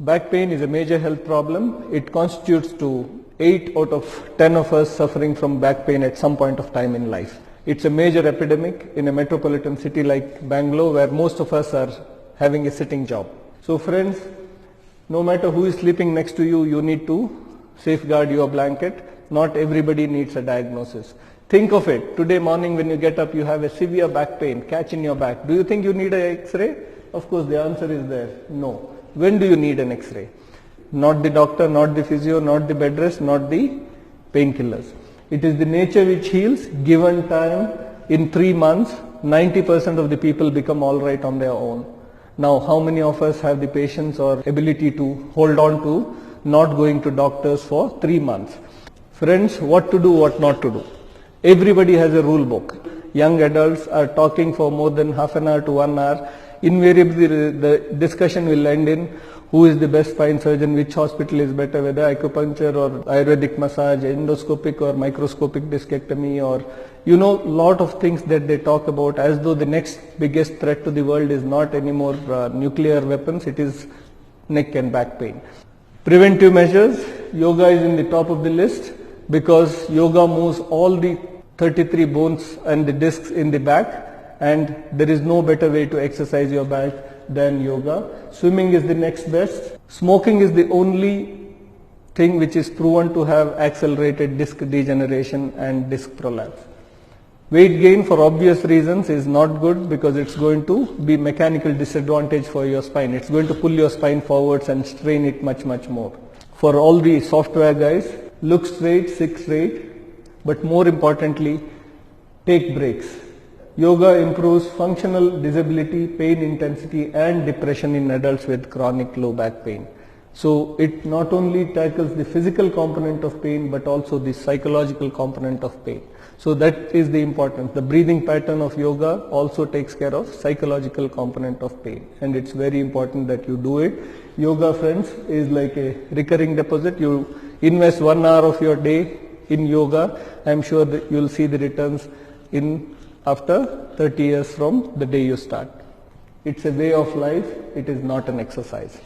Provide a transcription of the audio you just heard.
Back pain is a major health problem. It constitutes to 8 out of 10 of us suffering from back pain at some point of time in life. It's a major epidemic in a metropolitan city like Bangalore, where most of us are having a sitting job. So friends, no matter who is sleeping next to you, you need to safeguard your blanket. Not everybody needs a diagnosis. Think of it. Today morning when you get up, you have a severe back pain, catch in your back. Do you think you need an X-ray? Of course, the answer is there. No. When do you need an X-ray? Not the doctor, not the physio, not the bed rest, not the painkillers. It is the nature which heals. Given time, in 3 months, 90% of the people become all right on their own. Now, how many of us have the patience or ability to hold on to not going to doctors for 3 months? Friends, what to do, what not to do? Everybody has a rule book. Young adults are talking for more than half an hour to 1 hour. Invariably, the discussion will end in who is the best spine surgeon, which hospital is better, whether acupuncture or Ayurvedic massage, endoscopic or microscopic discectomy, or lot of things that they talk about as though the next biggest threat to the world is not anymore nuclear weapons, it is neck and back pain. Preventive measures, yoga is in the top of the list because yoga moves all the 33 bones and the discs in the back, and there is no better way to exercise your back than yoga. Swimming is the next best. Smoking is the only thing which is proven to have accelerated disc degeneration and disc prolapse. Weight gain for obvious reasons is not good because it's going to be mechanical disadvantage for your spine. It's going to pull your spine forwards and strain it much more. For all the software guys, look straight, sit straight, but more importantly, take breaks. Yoga improves functional disability, pain intensity and depression in adults with chronic low back pain. So it not only tackles the physical component of pain but also the psychological component of pain. So that is the importance. The breathing pattern of yoga also takes care of psychological component of pain, and it's very important that you do it. Yoga, friends, is like a recurring deposit. You invest 1 hour of your day in yoga. I'm sure that you'll see the returns after 30 years from the day you start. It's a way of life. It is not an exercise.